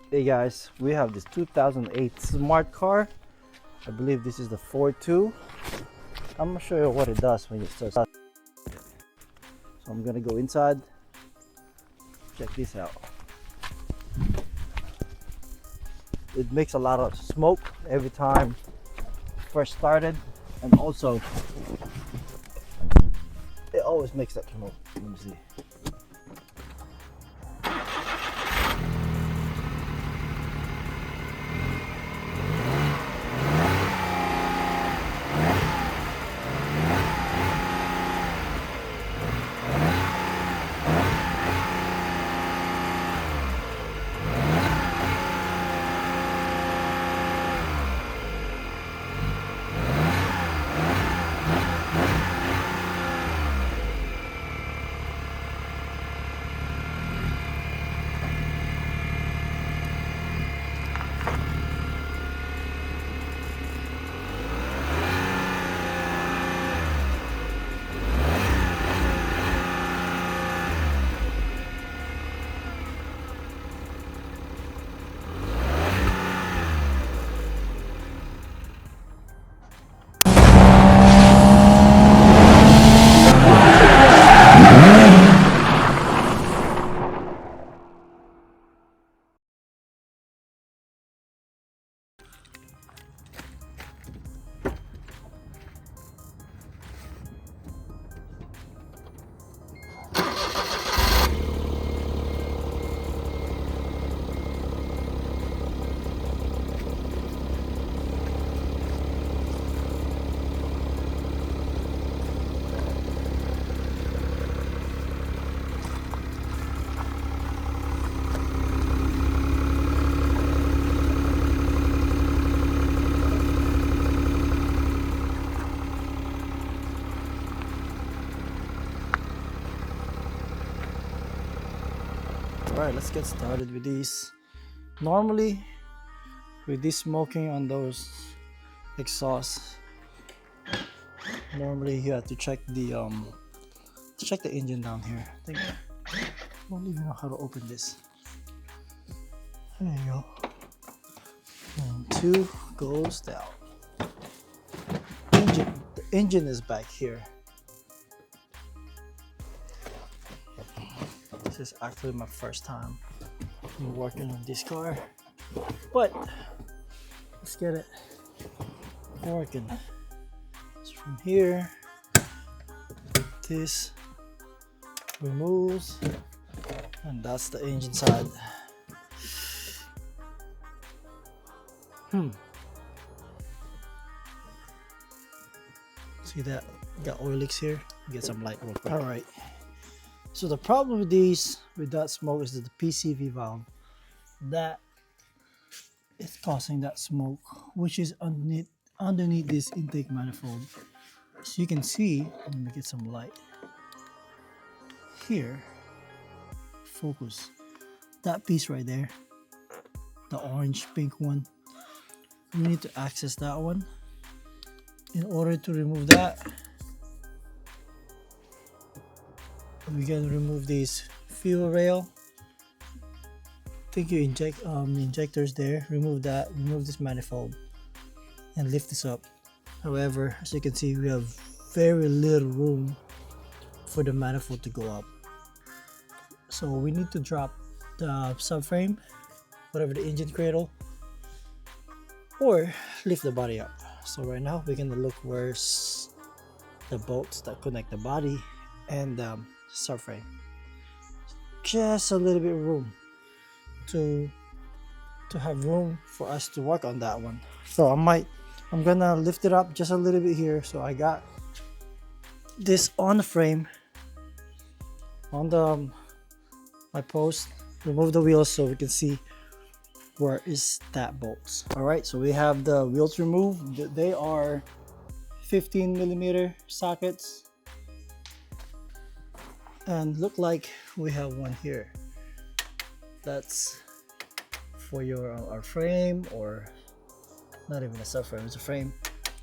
Hey guys, we have this 2008 smart car. I believe this is the Fortwo. I'm gonna show you what it does when you start. So I'm gonna go inside. Check this out. It makes a lot of smoke every time first started, and also it always makes that smoke. Let me see. Alright, let's get started with these. Normally, with this smoking on those exhausts, normally you have to check the engine down here. I think I don't even know how to open this. There you go. And 2 goes down. The engine is back here. This is actually my first time working on this car, but let's get it working. So from here, this removes, and that's the engine side. See that? Got oil leaks here. Get some light real quick. All right. So the problem with these, with that smoke, is that the PCV valve that is causing that smoke, which is underneath this intake manifold. So you can see, let me get some light here. Focus that piece right there, the orange pink one. We need to access that one. In order to remove that, we can remove this fuel rail. I think you inject the injectors there. Remove that. Remove this manifold and lift this up. However, as you can see, we have very little room for the manifold to go up. So we need to drop the subframe, whatever the engine cradle, or lift the body up. So right now we're gonna look where's the bolts that connect the body and subframe. Just a little bit of room to have room for us to work on that one. So I'm gonna lift it up just a little bit here. So I got this on the frame, on the my post. Remove the wheels so we can see where is that bolts. All right, so we have the wheels removed. They are 15mm sockets, and look like we have one here. That's for our frame, or not even a subframe, it's a frame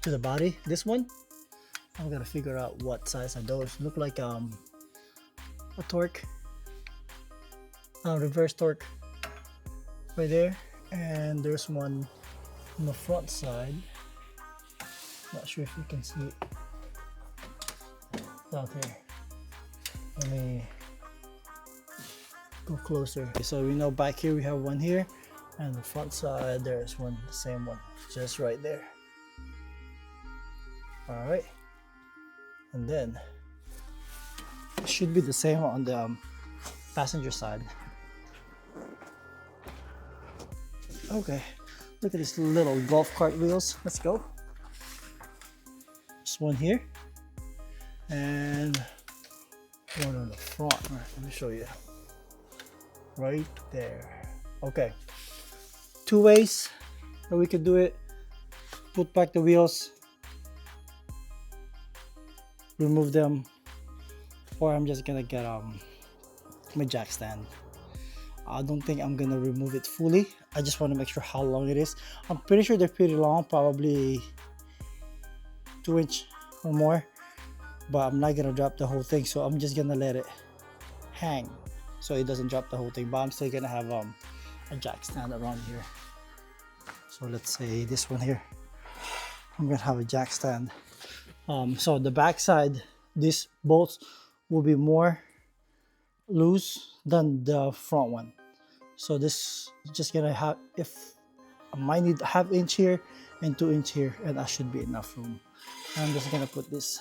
to the body. This one, I'm gonna figure out what size are those. Look like a torque, reverse torque right there, and there's one on the front side. Not sure if you can see it. It's out there. Let me go closer. Okay, so we know back here we have one here, and the front side there's one, the same one, just right there. All right, and then it should be the same on the passenger side. Okay, look at these little golf cart wheels. Let's go. Just one here and one on the front. All right, let me show you. Right there. Okay, two ways that we could do it. Put back the wheels, remove them, or I'm just gonna get my jack stand. I don't think I'm gonna remove it fully. I just want to make sure how long it is. I'm pretty sure they're pretty long, probably 2 inch or more, but I'm not gonna drop the whole thing, so I'm just gonna let it hang so it doesn't drop the whole thing. But I'm still gonna have a jack stand around here. So let's say this one here, I'm gonna have a jack stand. So the back side, these bolts will be more loose than the front one. So this is just gonna have, if I might need ½ inch here and 2 inch here, and that should be enough room. I'm just gonna put this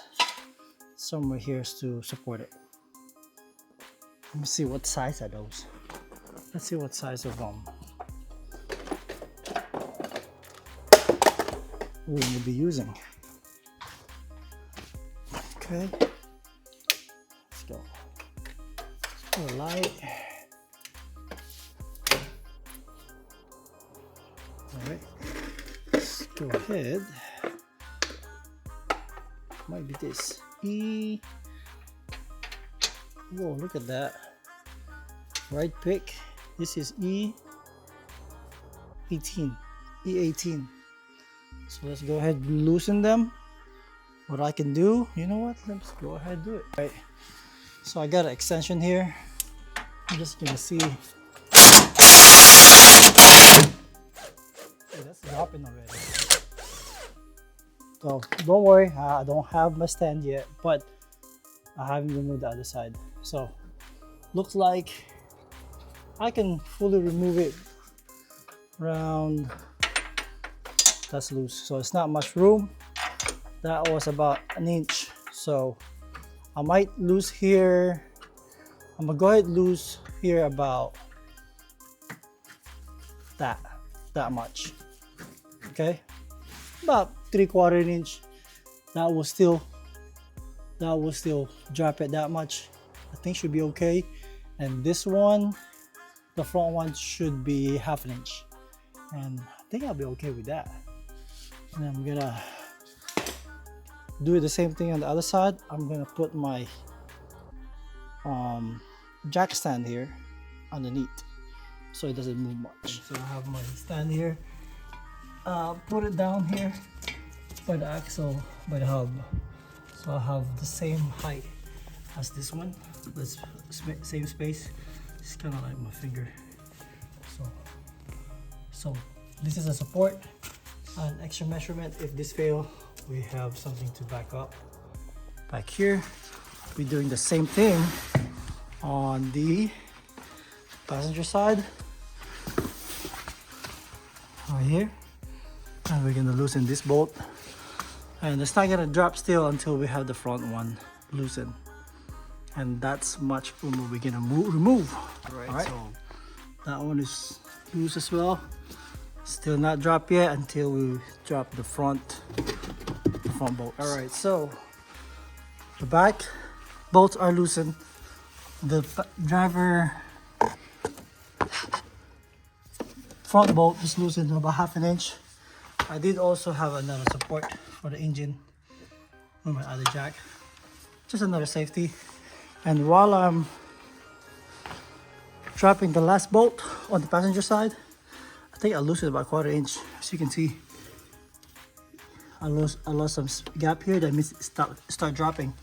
somewhere here to support it. Let me see what size are those. Let's see what size of we will be using. Okay, let's go. So light. All right, let's go ahead. Might be this E. Whoa, look at that. Right pick. This is E18. E18. So let's go ahead and loosen them. What I can do, you know what? Let's go ahead and do it. All right. So I got an extension here. I'm just gonna see. Hey, that's dropping already. So don't worry, I don't have my stand yet, but I haven't removed the other side. So looks like I can fully remove it around. That's loose, so it's not much room. That was about 1 inch, so I might lose here. I'm gonna go ahead and lose here about that much. Okay, about 3/4 inch. That will still drop it that much. I think should be okay. And this one, the front one, should be ½ inch, and I think I'll be okay with that. And I'm gonna do the same thing on the other side. I'm gonna put my jack stand here underneath so it doesn't move much. So I have my stand here. Put it down here by the axle, by the hub, so I have the same height as this one. This same space. It's kind of like my finger. So this is a support, an extra measurement. If this fail, we have something to back up. Back here, we're doing the same thing on the passenger side. Right here, and we're gonna loosen this bolt, and it's not gonna drop still until we have the front one loosened, and that's much room we're gonna remove. All right, so that one is loose as well. Still not drop yet until we drop the front bolts. All right, so the back bolts are loosened. The driver front bolt is loosened about ½ inch. I did also have another support for the engine on my other jack, just another safety. And while I'm dropping the last bolt on the passenger side, I think I loosened about ½ inch. As you can see, I lost some gap here. That means it start dropping.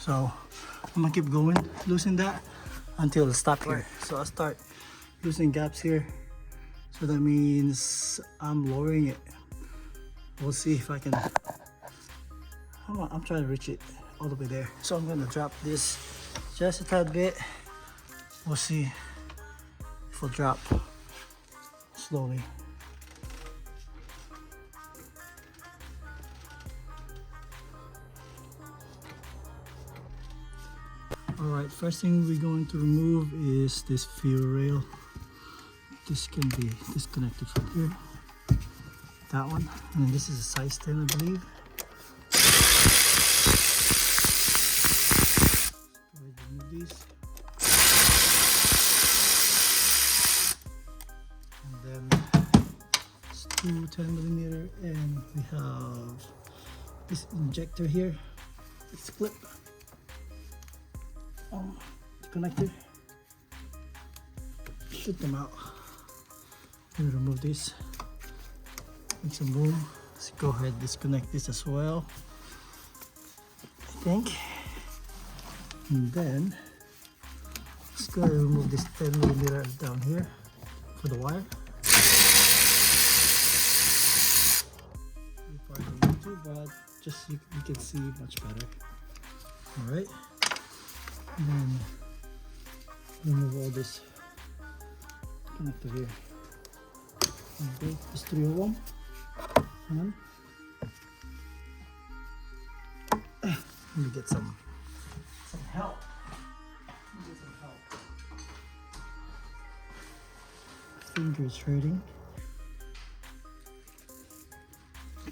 So I'm gonna keep going, loosening that until it stops here. So I start loosening gaps here So that means I'm lowering it. We'll see if I can. I'm trying to reach it all the way there. So I'm gonna drop this just a tad bit. We'll see if we'll drop slowly. Alright, first thing we're going to remove is this fuel rail. This can be disconnected from here. That one, and this is a size 10, I believe. Remove these. And then it's two 10mm, and we have this injector here. It's clip. Connector. Shoot them out. I'm gonna remove this. Make some room. Let's go ahead, disconnect this as well, I think. And then let's go ahead and remove this 10mm down here for the wire. Part of the YouTube, but just you can see much better. All right. And then remove all this connector here. Okay, there's 3 of them. And let me get some help. Fingers hurting.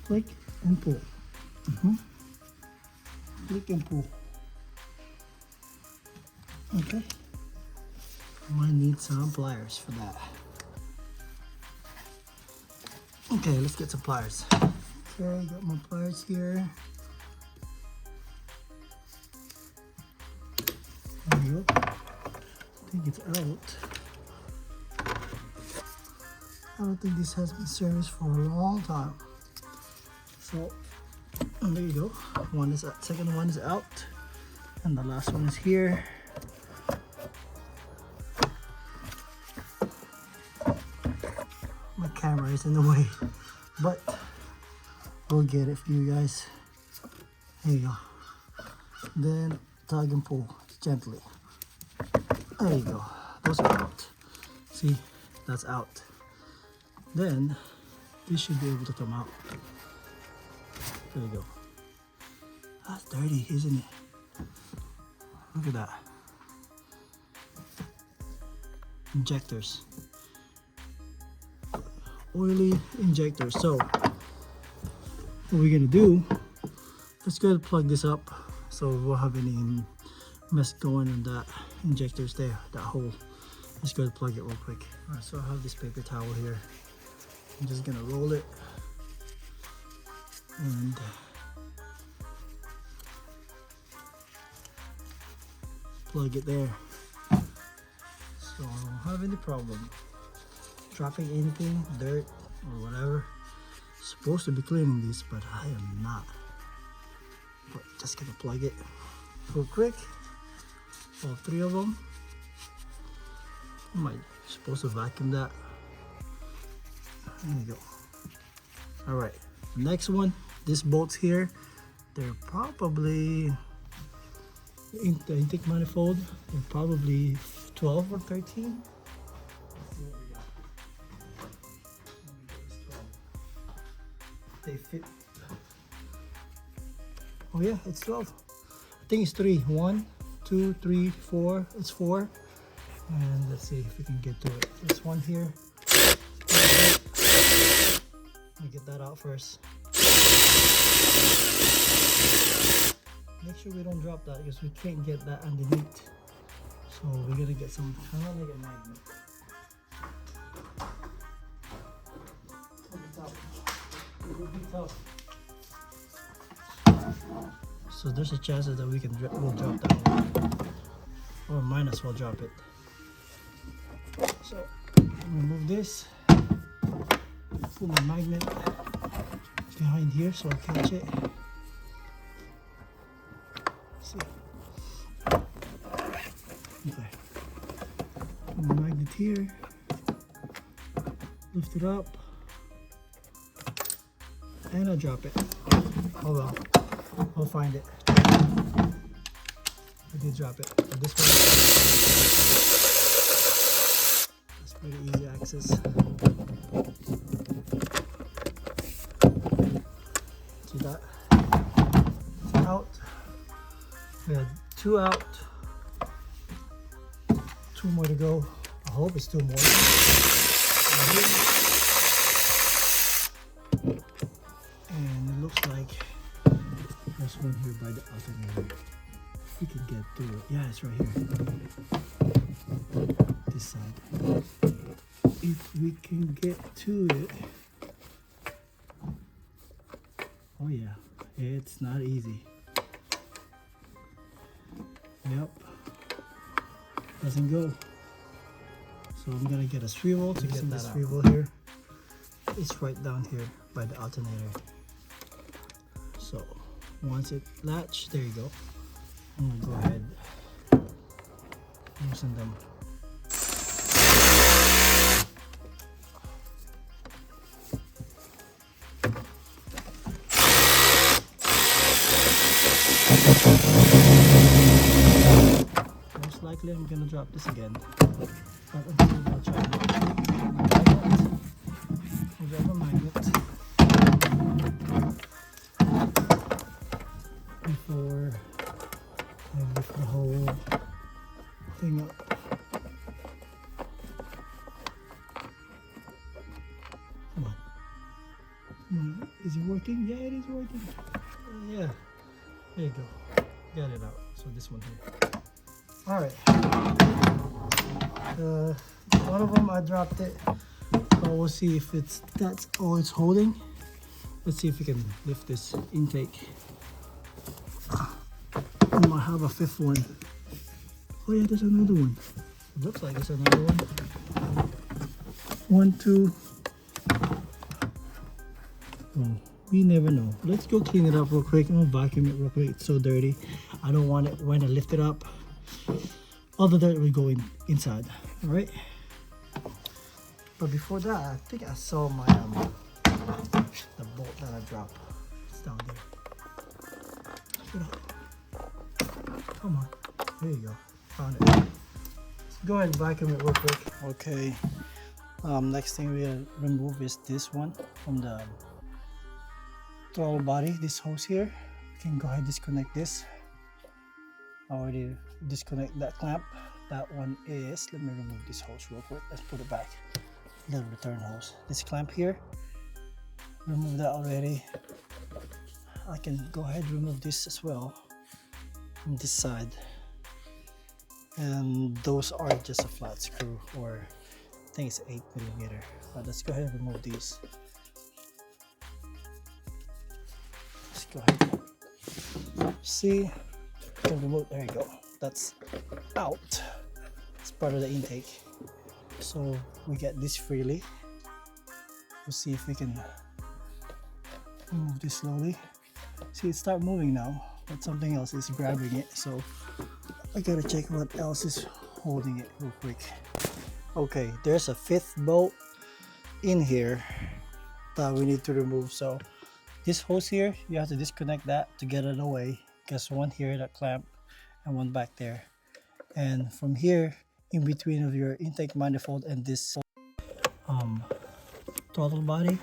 Click and pull. Click and pull. Okay. Might need some pliers for that. Okay, let's get some pliers. Okay, got my pliers here. There we go. I think it's out. I don't think this has been serviced for a long time. So, there you go. One is out, second one is out, and the last one is here. My camera is in the way, but we'll get it for you guys. There you go. Then tug and pull gently. There you go. Those are out. See, that's out. Then this should be able to come out. There you go. That's dirty, isn't it? Look at that. Injectors. Oily injectors. So what we're gonna do, let's go ahead and plug this up so we won't have any mess going in that injectors there, that hole. Let's go ahead and plug it real quick. Alright, so I have this paper towel here. I'm just gonna roll it and plug it there, so I don't have any problem dropping anything, dirt or whatever. Supposed to be cleaning this, but I am not. But just gonna plug it real quick, all 3 of them. I might supposed to vacuum that. There you go. All right, the next one, these bolts here, they're probably the intake manifold. They're probably 12 or 13. Let's see what we got. They fit. Oh yeah, it's 12. I think it's 3. 1, 2, 3, 4. It's 4. And let's see if we can get to it. There's one here. Let me get that out first. Make sure we don't drop that because we can't get that underneath. So we're gonna get some kind of like a magnet. So there's a chance that we can we'll drop that one, or might as well drop it. So remove this, put my magnet behind here so I catch it. See. Okay. Put my magnet here. Lift it up. And I'll drop it. Oh well, I'll find it. I did drop it. But this one, it's pretty easy access. See that? Out. We had 2 out. 2 more to go. I hope it's 2 more. And it looks like there's one here by the alternator. If we can get through it. Yeah, it's right here. This side. If we can get to it. Oh yeah, it's not easy. Yep. Doesn't go. So I'm gonna get a swivel to get that swivel here. It's right down here by the alternator. So once it latch, there you go. I'm gonna go ahead loosen them. Most likely I'm gonna drop this again. But I'll try to grab a magnet before I lift the whole thing up. Come on. Come on. Is it working? Yeah, it is working. Yeah. There you go. Got it out. So this one here. Alright. One of them I dropped it. So we'll see if that's all it's holding. Let's see if we can lift this intake. We might have a 5th one. Oh yeah, there's another one. It looks like there's another one. 1, 2. Oh, we never know. Let's go clean it up real quick. I'm gonna vacuum it real quick. It's so dirty. I don't want it when I lift it up. All the dirt will go inside. All right. But before that, I think I saw my the bolt that I dropped. It's down there. Pick it up. Come on. There you go. Found it. Let's go ahead and vacuum it real quick. Okay. Next thing we'll remove is this one from the throttle body. This hose here. We can go ahead and disconnect this. I already disconnect that clamp. That one is. Let me remove this hose real quick. Let's put it back. Little return hose. This clamp here. Remove that already. I can go ahead and remove this as well from this side. And those are just a flat screw, or I think it's 8mm. But let's go ahead and remove these. Let's go ahead. See, can remove. There you go. That's out. It's part of the intake. So we get this freely. We'll see if we can move this slowly. See, it start moving now, but something else is grabbing it. So I gotta check what else is holding it real quick. Okay, there's a 5th bolt in here that we need to remove. So this hose here, you have to disconnect that to get it away, because one here, that clamp, and one back there. And from here, in between of your intake manifold and this throttle body,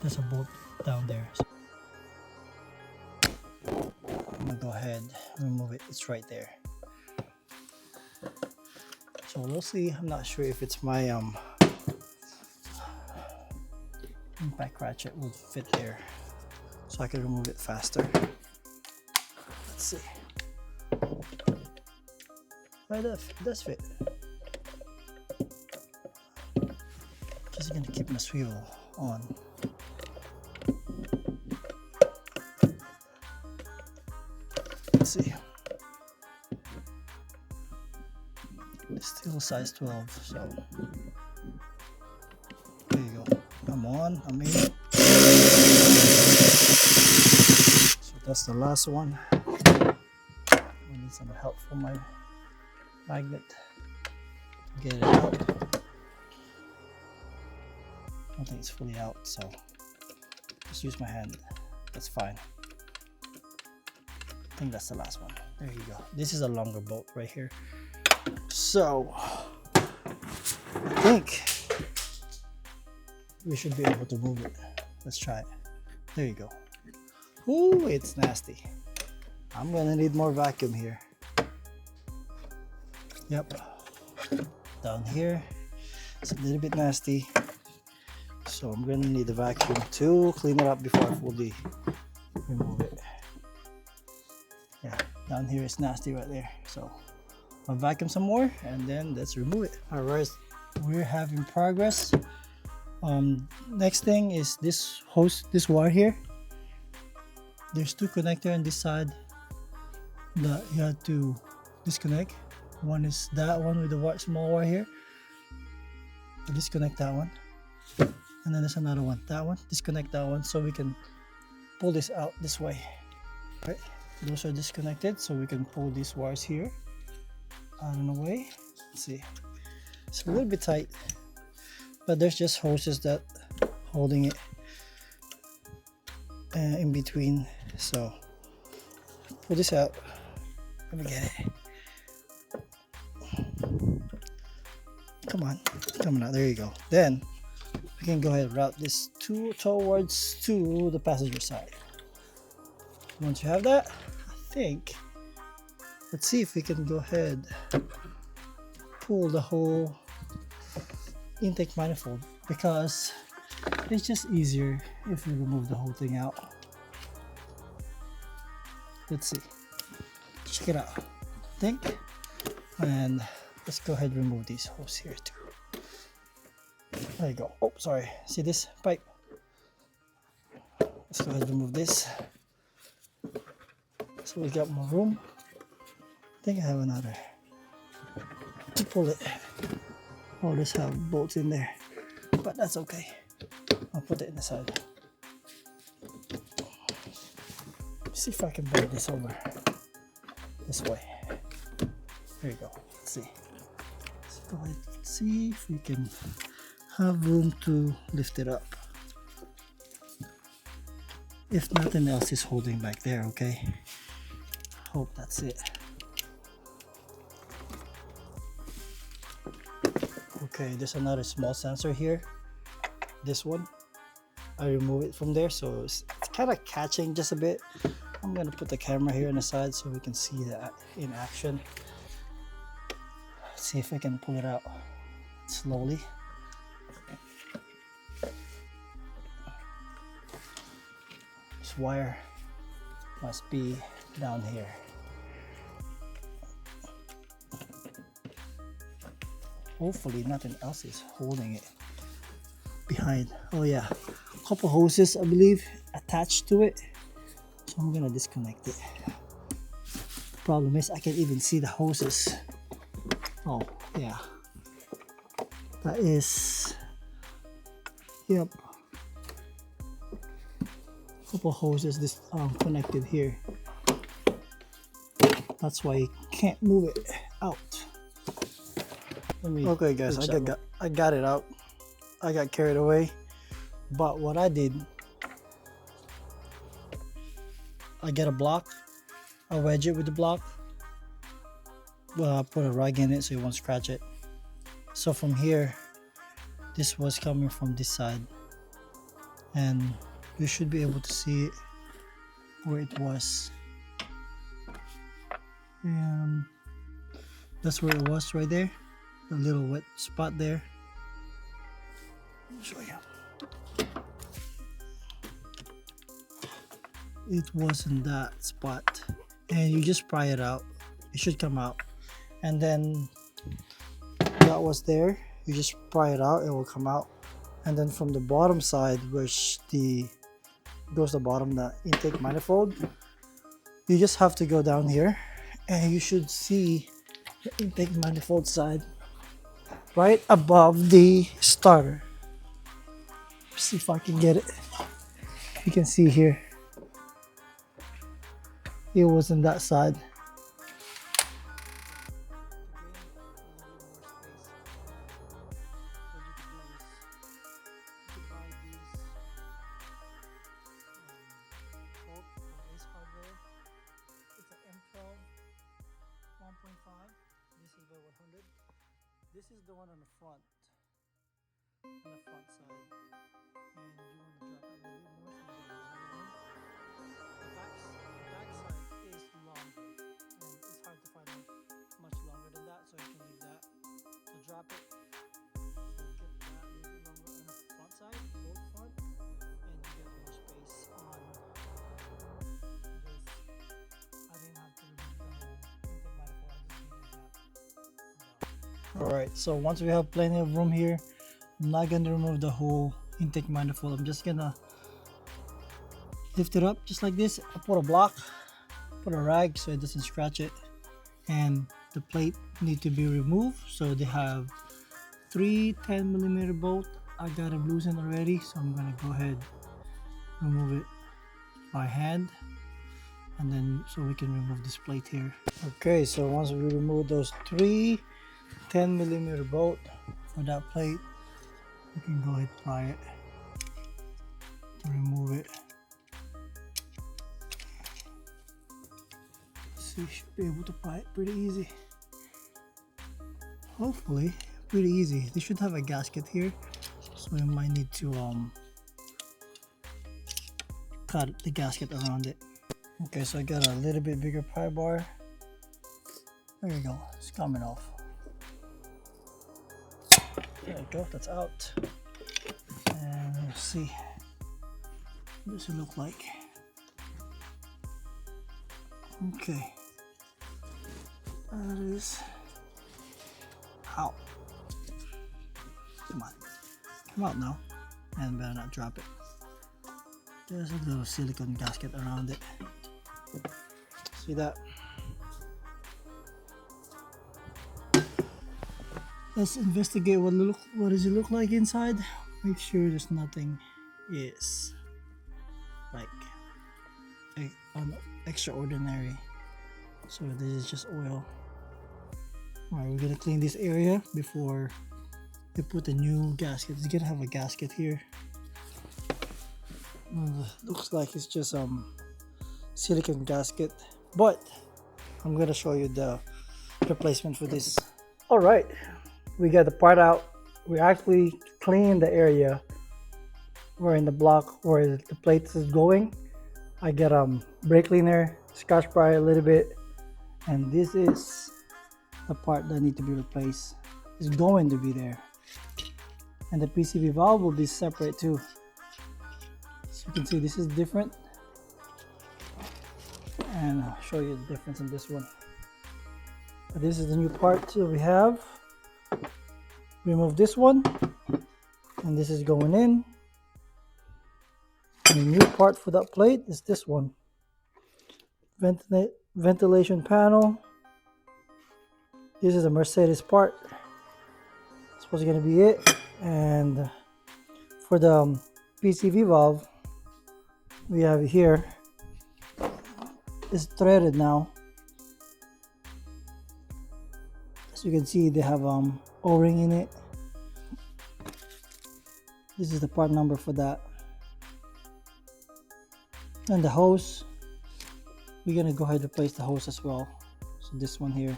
there's a bolt down there. So I'm gonna go ahead and remove it. It's right there. So we'll see. I'm not sure if it's my impact ratchet would fit there, so I can remove it faster. Let's see. Right, it does fit. Just gonna keep my swivel on. Let's see. It's still size 12, so there you go. I'm on. I'm in. So that's the last one. I need some help from my magnet to get it out. don't think it's fully out, so just use my hand. That's fine. I think that's the last one. There you go. This is a longer bolt right here. So I think we should be able to move it. Let's try it. There you go. Ooh, it's nasty. I'm gonna need more vacuum here. Yep. Down here, it's a little bit nasty. So I'm gonna need the vacuum to clean it up before I fully remove it. Yeah, down here it's nasty right there. So I'll vacuum some more and then let's remove it. All right, we're having progress. Next thing is this hose, this wire here. There's two connectors on this side that you have to disconnect. One is that one with the small wire here. You disconnect that one, and then there's another one. That one, disconnect that one, so we can pull this out this way. Right, those are disconnected, so we can pull these wires here out and away. Let's see, it's a little bit tight, but there's just hoses that holding it in between. So pull this out. Let me get it. Come on, coming out. There you go. Then we can go ahead and route this towards to the passenger side. Once you have that, I think, let's see if we can go ahead pull the whole intake manifold, because it's just easier if we remove the whole thing out. Let's see. Check it out. I think, and let's go ahead and remove these hoses here too. There you go. Oh, sorry. See this pipe? Let's go ahead and remove this. So we got more room. I think I have another to pull it. Oh, this have bolts in there, but that's okay. I'll put it in the side. See if I can bend this over this way. There you go. Let's see. Let's go ahead and see if we can have room to lift it up. If nothing else is holding back there, okay? Hope that's it. Okay, there's another small sensor here. This one, I remove it from there, so it's kind of catching just a bit. I'm gonna put the camera here on the side so we can see that in action. Let's see if I can pull it out slowly. This wire must be down here. Hopefully nothing else is holding it behind. Oh yeah, a couple hoses I believe attached to it, so I'm gonna disconnect it. The problem is I can't even see the hoses. Oh yeah, that is, yep, a couple hoses this connected here. That's why you can't move it out. Okay guys, I got it out. I got carried away, but what I did, I get a block, I wedge it with the block, I put a rag in it so it won't scratch it. So from here, this was coming from this side, and you should be able to see it where it was. And that's where it was right there, the little wet spot there. I'll show you. It was in that spot, and you just pry it out, it should come out. And then that was there, you just pry it out, it will come out. And then from the bottom side, which goes the bottom, the intake manifold, you just have to go down here and you should see the intake manifold side right above the starter. See if I can get it. You can see here, it was on that side. this is the one on the front side, and you want to drop it a little bit more so you get another one. The back side is longer, and it's hard to find much longer than that, so you can leave that. So drop it, so get that a little bit longer on the front side, both front, and you get more space on this. I didn't have to remove the whole intake manifold, I just needed that. Alright, so once we have plenty of room here, I'm not going to remove the whole intake manifold. I'm just gonna lift it up just like this. I put a block, put a rag so it doesn't scratch it, and the plate need to be removed. So they have 3 10mm bolt. I got them loosened already, so I'm gonna go ahead remove it by hand, and then so we can remove this plate here. Okay, so once we remove those 3 10mm bolt for that plate, we can go ahead and pry it to remove it. So you should be able to pry it pretty easy. Hopefully, pretty easy. They should have a gasket here, so we might need to cut the gasket around it. Okay, so I got a little bit bigger pry bar. There you go, it's coming off. There you go, that's out. And let's see what does it look like. Okay, that is out. Come on, come out now, and better not drop it. There's a little silicone gasket around it. See that? Let's investigate what does it look like inside. Make sure there's nothing is like extraordinary. So this is just oil. Alright, we're gonna clean this area before we put the new gasket. It's gonna have a gasket here. Looks like it's just silicone gasket, but I'm gonna show you the replacement for this. Alright, we got the part out. We actually cleaned the area where in the block where the plate is going. I get brake cleaner, scotch pry a little bit, and this is the part that need to be replaced. It's going to be there, and the PCV valve will be separate too. So you can see this is different, and I'll show you the difference in this one. But this is the new part that we have. Remove this one, and this is going in. And the new part for that plate is this one. Ventilation panel. This is a Mercedes part. That's what's gonna be it. And for the PCV valve, we have here. It's threaded now. As you can see, they have O-ring in it. This is the part number for that. And the hose, we're gonna go ahead and replace the hose as well. So this one here,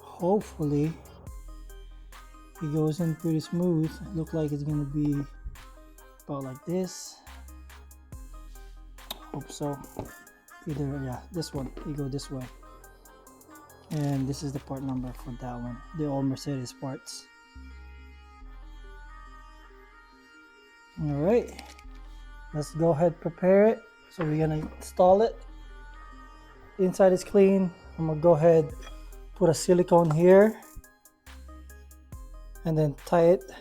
hopefully it goes in pretty smooth. It looks like it's gonna be about like this. Hope so. Either, yeah, this one, you go this way. And this is the part number for that one. They're all Mercedes parts. All right, let's go ahead prepare it. So we're gonna install it. Inside is clean. I'm gonna go ahead put a silicone here and then tie it.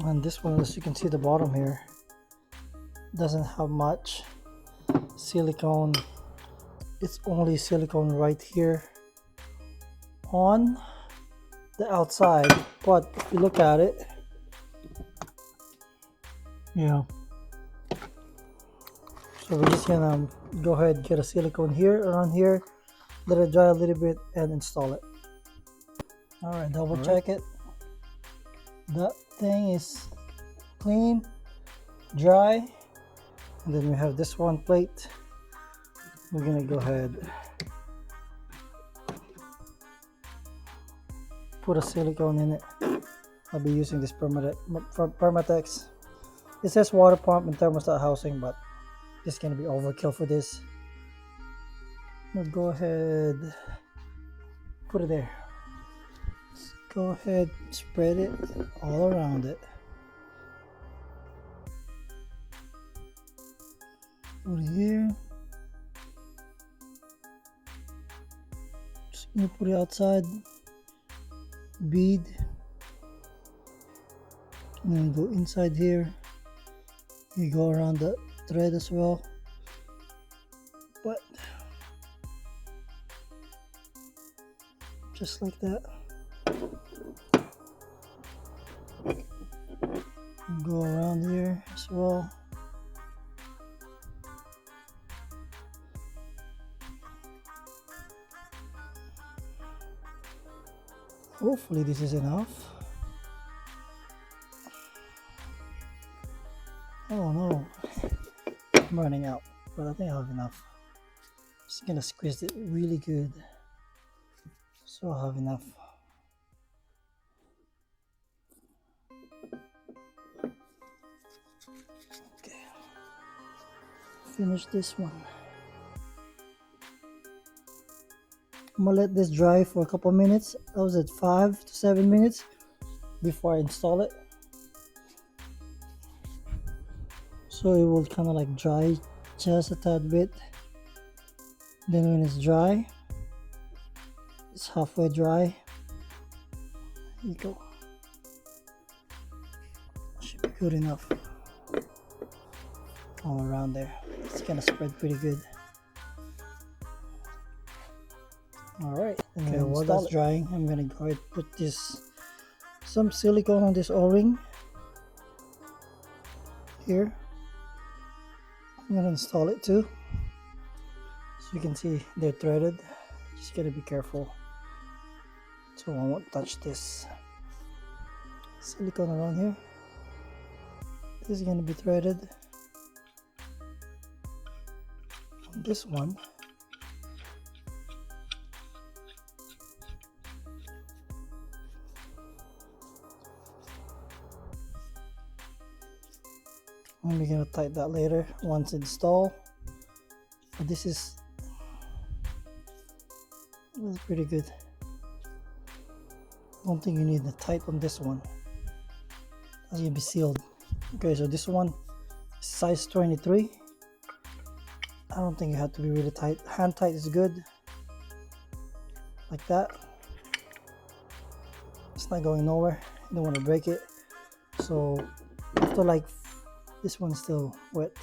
And this one, as you can see, the bottom here doesn't have much silicone. It's only silicone right here on the outside, but if you look at it, yeah. So we're just gonna go ahead and get a silicone here, around here, let it dry a little bit, and install it. All right, double check it. That thing is clean, dry, and then we have this one plate. We're gonna go ahead put a silicone in it. I'll be using this Permatex. It says water pump and thermostat housing, but it's gonna be overkill for this. Now go ahead, put it there. Just go ahead, spread it all around it. Put it here. Just gonna put it outside. Bead. And then go inside here. You go around the thread as well. But just like that. Go around here as well. Hopefully this is enough. Oh no, I'm running out, but I think I have enough. Just gonna squeeze it really good, so I have enough. Okay, finish this one. I'm gonna let this dry for a couple minutes. I was at 5 to 7 minutes before I install it. So it will kind of like dry just a tad bit. Then when it's dry, it's halfway dry. There you go. Should be good enough. All around there. It's gonna spread pretty good. Alright, okay, while that's drying, I'm gonna go ahead and put some silicone on this O-ring here. I'm gonna install it too. So you can see they're threaded. Just gotta be careful so I won't touch this silicone around here. This is gonna be threaded. On this one, I'm gonna tighten that later once installed. But this is pretty good. Don't think you need the tight on this one. That's gonna be sealed. Okay, so this one is size 23. I don't think you have to be really tight. Hand tight is good. Like that. It's not going nowhere. You don't want to break it. So after like this one's still wet,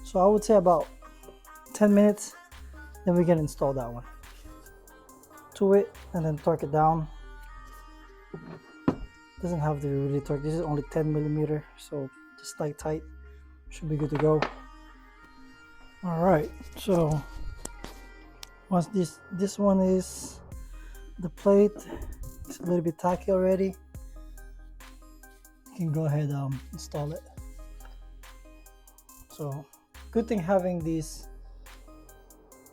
so I would say about 10 minutes, then we can install that one to it and then torque it down. Doesn't have to be really torqued. This is only 10 millimeter, so just like tight, should be good to go. All right, so once this one is, the plate is a little bit tacky already, you can go ahead install it. So good thing having this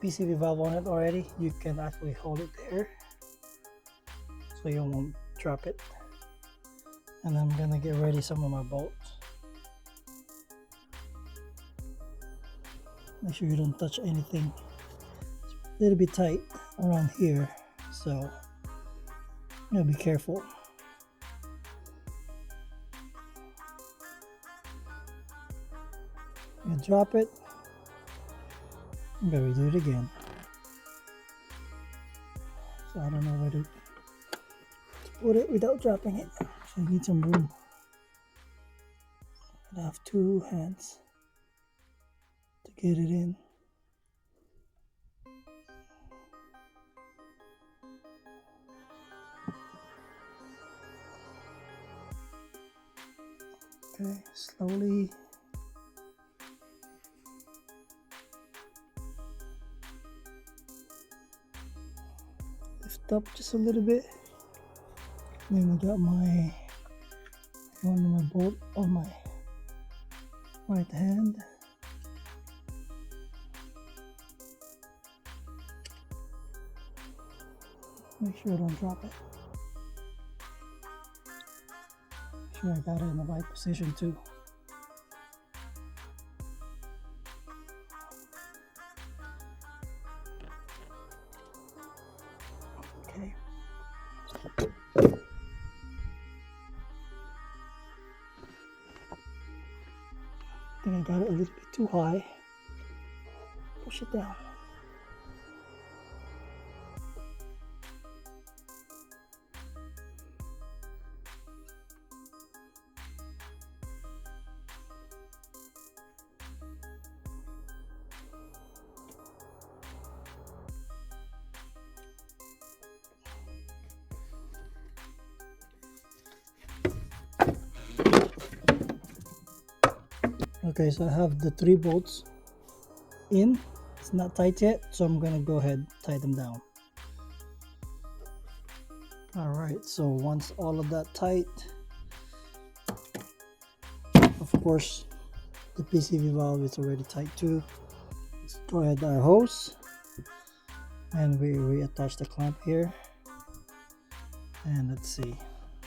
PCV valve on it already, you can actually hold it there so you won't drop it. And I'm gonna get ready some of my bolts. Make sure you don't touch anything. It's a little bit tight around here, so you gotta be careful. You drop it, I'm gonna redo it again. So I don't know where to put it without dropping it. So I need some room. I have 2 hands to get it in. Okay, slowly. Lift up just a little bit. Then I got my bolt on my right hand. Make sure I don't drop it. sure I got it in the right position too. Okay. I think I got it a little bit too high. Push it down. Okay, so I have the 3 bolts in. It's not tight yet, so I'm gonna go ahead and tie them down. Alright, so once all of that tight, of course the PCV valve is already tight too. Let's go ahead our hose and we reattach the clamp here, and let's see.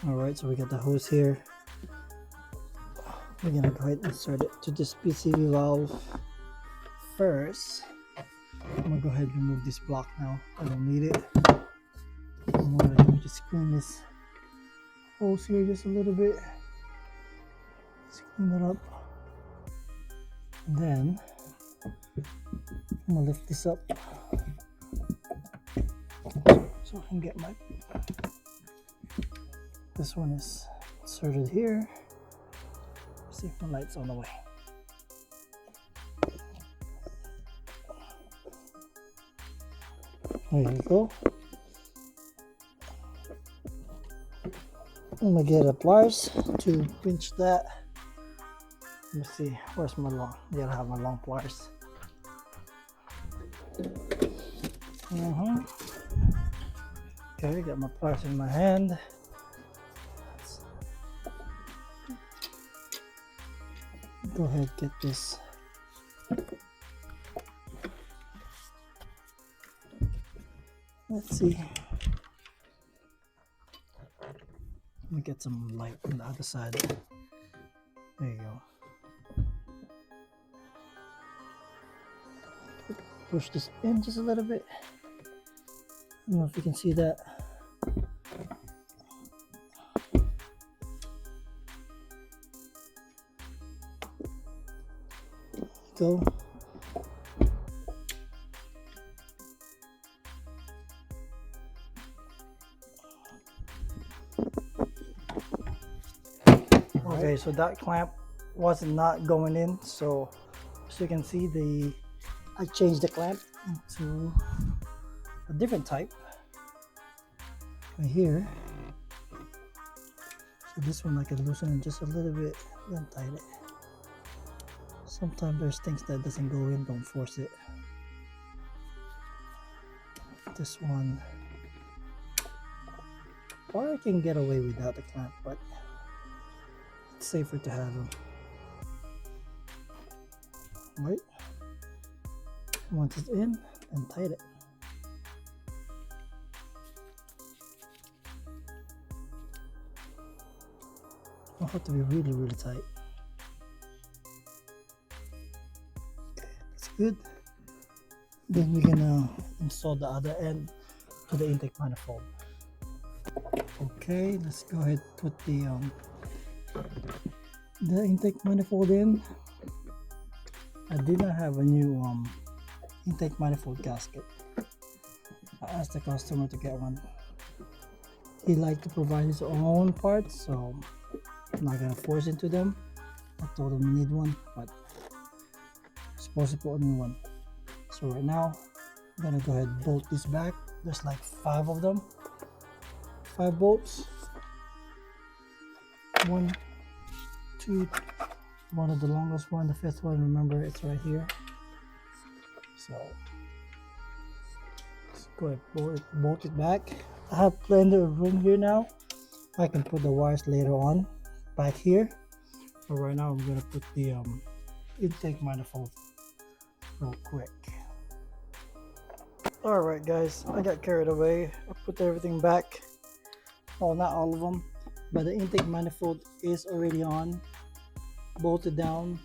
Alright, so we got the hose here. We're gonna go ahead and insert it to this PCV valve first. I'm gonna go ahead and remove this block now. I don't need it. I'm gonna just clean this hose here just a little bit. Just clean it up. And then I'm gonna lift this up so I can get my, this one is inserted here. See if the light's on the way. There you go. I'm gonna get a pliers to pinch that. Let me see, where's my long? Yeah, I have my long pliers. Okay, got my pliers in my hand. Go ahead, get this. Let's see. Let me get some light on the other side. There you go. Push this in just a little bit. I don't know if you can see that. Go. Okay, so that clamp was not going in, so as you can see, I changed the clamp into a different type right here. So this one I can loosen it just a little bit, then tighten it. Sometimes there's things that doesn't go in, don't force it. This one, or I can get away without the clamp, but it's safer to have them. Right? Once it's in, then tighten it. Don't have to be really, really tight. Okay, that's good. Then we're gonna install the other end to the intake manifold. Okay, let's go ahead and put the intake manifold in. I did not have a new intake manifold gasket. I asked the customer to get one. He liked to provide his own parts, so I'm not gonna force into them. I told him we need one, but I'm supposed to put only one. So right now, I'm gonna go ahead and bolt this back. There's like 5 of them. 5 bolts. 1, 2, one of the longest one, the 5th one, remember it's right here. So let's go ahead and bolt it back. I have plenty of room here now. I can put the wires later on back here. But right now I'm gonna put the intake manifold real quick. Alright guys, I got carried away. I put everything back. Well, not all of them, but the intake manifold is already on, bolted down.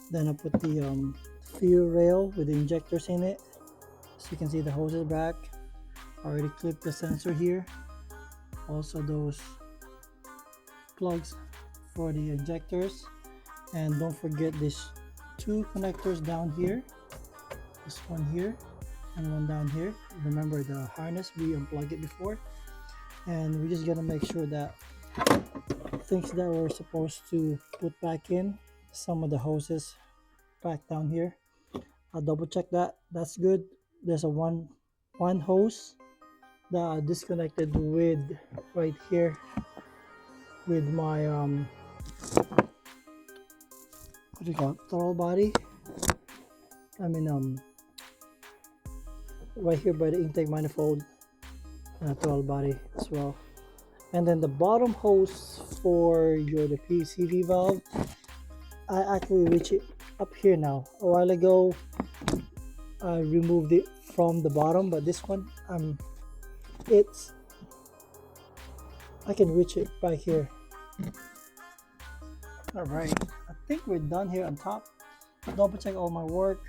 Then I put the fuel rail with the injectors in it, so you can see the hoses back. I already clipped the sensor here, also those plugs for the injectors, and don't forget these two connectors down here, this one here and one down here. Remember the harness, we unplugged it before, and we're just gonna make sure that things that we're supposed to put back in, some of the hoses back down here, I'll double check that that's good. There's a one hose that I disconnected with right here with my what do you call it, throttle body. I mean right here by the intake manifold and throttle body as well. And then the bottom hose for the PCV valve, I actually reach it up here now. A while ago I removed it from the bottom, but this one I can reach it right here. All right, I think we're done here on top. Double check all my work.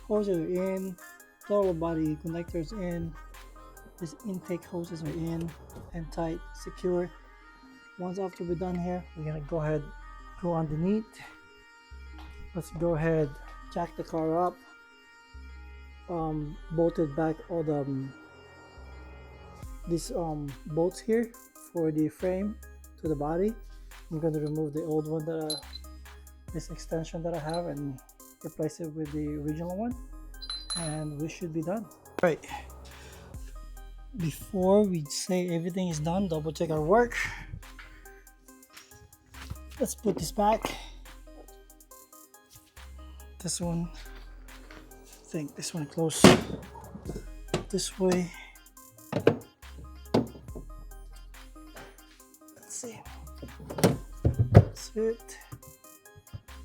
Hoses are in, throttle body connectors in, these intake hoses are in and tight, secure. Once after we're done here, we're gonna go ahead, go underneath. Let's go ahead, jack the car up, bolted back all the these bolts here for the frame to the body. I'm going to remove the old one, this extension that I have, and replace it with the original one, and we should be done. Right, before we say everything is done, double check our work. Let's put this back. This one, I think this one close this way. Let's see. That's it.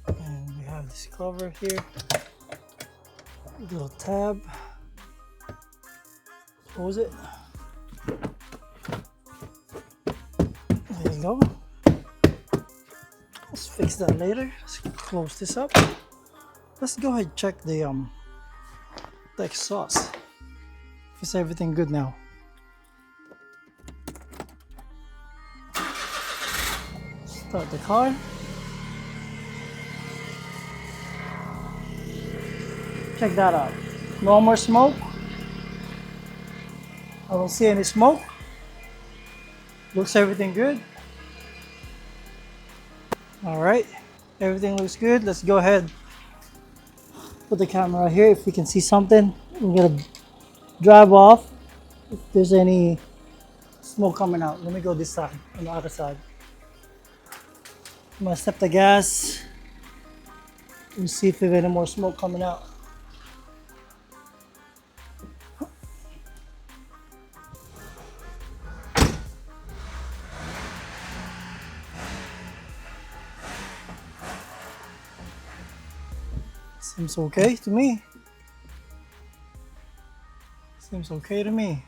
And we have this cover here, little tab. Close it. There you go. Let's fix that later. Let's close this up. Let's go ahead and check the exhaust. Is everything good now? Start the car. Check that out. No more smoke. I don't see any smoke. Looks everything good. All right, everything looks good. Let's go ahead, put the camera here. If we can see something, we're gonna drive off if there's any smoke coming out. Let me go this side, on the other side. I'm gonna step the gas and see if there's any more smoke coming out. Seems okay to me. Seems okay to me.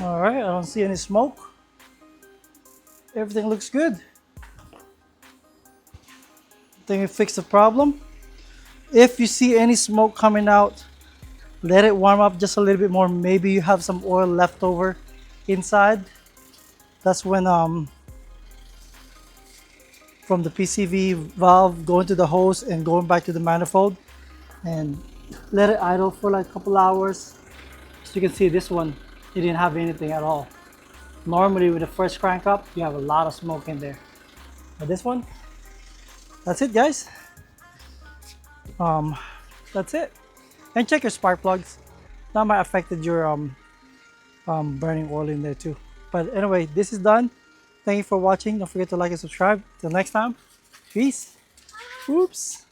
All right, I don't see any smoke. Everything looks good. I think we fixed the problem. If you see any smoke coming out, let it warm up just a little bit more. Maybe you have some oil left over inside. That's when from the PCV valve going to the hose and going back to the manifold, and let it idle for like a couple hours. So you can see this one, it didn't have anything at all. Normally with the first crank up, you have a lot of smoke in there. But this one, that's it, guys. That's it. And check your spark plugs. That might have affected your burning oil in there too. But anyway, this is done. Thank you for watching. Don't forget to like and subscribe. Till next time, peace. Oops.